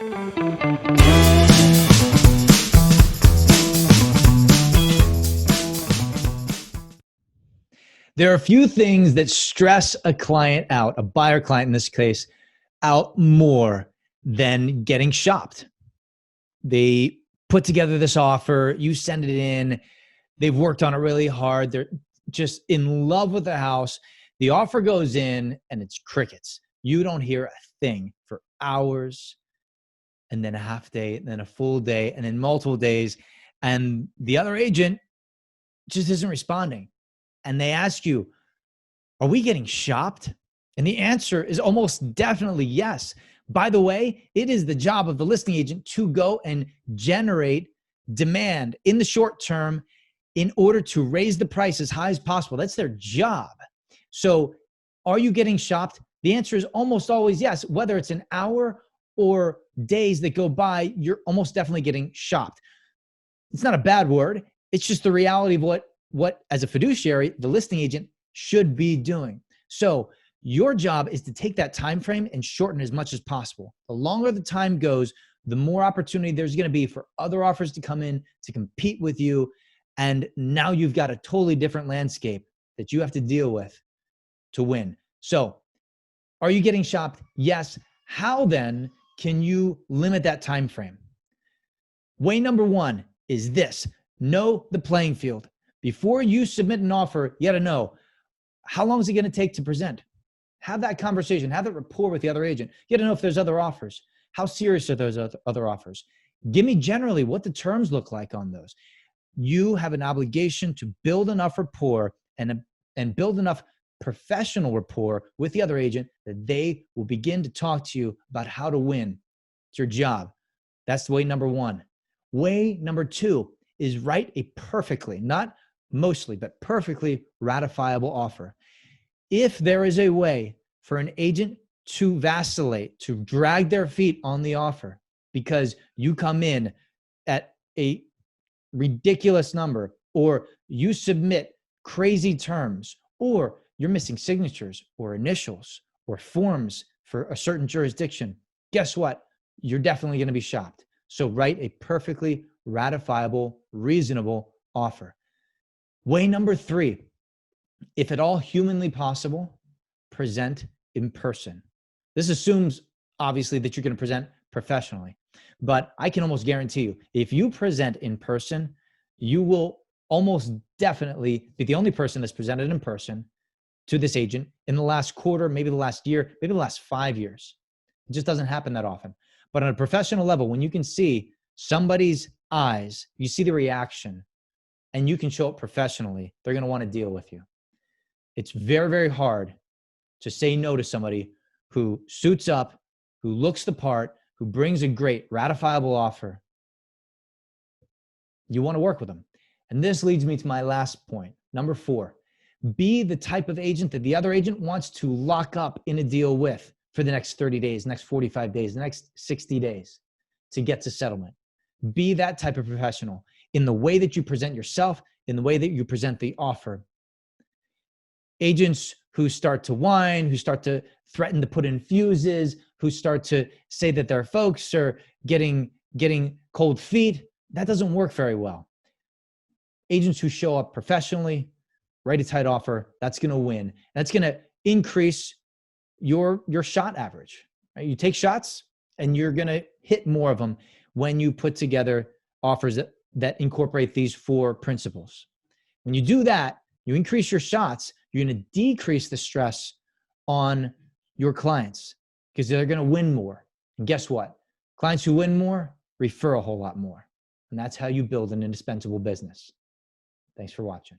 There are a few things that stress a client out, a buyer client in this case, out more than getting shopped. They put together this offer, you send it in, they've worked on it really hard, they're just in love with the house. The offer goes in and it's crickets. You don't hear a thing for hours, and then a half day, and then a full day, and then multiple days, and the other agent just isn't responding. And they ask you, are we getting shopped? And the answer is almost definitely yes. By the way, it is the job of the listing agent to go and generate demand in the short term in order to raise the price as high as possible. That's their job. So are you getting shopped? The answer is almost always yes. Whether it's an hour or days that go by, you're almost definitely getting shopped. It's not a bad word. It's just the reality of what as a fiduciary, the listing agent should be doing. So your job is to take that time frame and shorten as much as possible. The longer the time goes, the more opportunity there's going to be for other offers to come in to compete with you. And now you've got a totally different landscape that you have to deal with to win. So are you getting shopped? Yes. How then can you limit that time frame? Way number one is this: know the playing field. Before you submit an offer, you got to know, how long is it going to take to present? Have that conversation, have that rapport with the other agent. You got to know if there's other offers. How serious are those other offers? Give me generally what the terms look like on those. You have an obligation to build enough rapport and build enough professional rapport with the other agent that they will begin to talk to you about how to win. It's your job. That's way number one. Way number two is write a perfectly, not mostly, but perfectly ratifiable offer. If there is a way for an agent to vacillate, to drag their feet on the offer because you come in at a ridiculous number, or you submit crazy terms, or you're missing signatures or initials or forms for a certain jurisdiction, guess what? You're definitely going to be shopped. So write a perfectly ratifiable, reasonable offer. Way number three, if at all humanly possible, present in person. This assumes, obviously, that you're going to present professionally, but I can almost guarantee you, if you present in person, you will almost definitely be the only person that's presented in person to this agent in the last quarter, maybe the last year, maybe the last 5 years. It just doesn't happen that often. But on a professional level, when you can see somebody's eyes, you see the reaction, and you can show up professionally, they're going to want to deal with you. It's very, very hard to say no to somebody who suits up, who looks the part, who brings a great ratifiable offer. You want to work with them. And this leads me to my last point. Number 4, be the type of agent that the other agent wants to lock up in a deal with for the next 30 days, next 45 days, the next 60 days to get to settlement. Be that type of professional in the way that you present yourself, in the way that you present the offer. Agents who start to whine, who start to threaten to put in fuses, who start to say that their folks are getting cold feet, that doesn't work very well. Agents who show up professionally, write a tight offer, that's going to win. That's going to increase your shot average. Right? You take shots and you're going to hit more of them when you put together offers that incorporate these 4 principles. When you do that, you increase your shots, you're going to decrease the stress on your clients because they're going to win more. And guess what? Clients who win more refer a whole lot more. And that's how you build an indispensable business. Thanks for watching.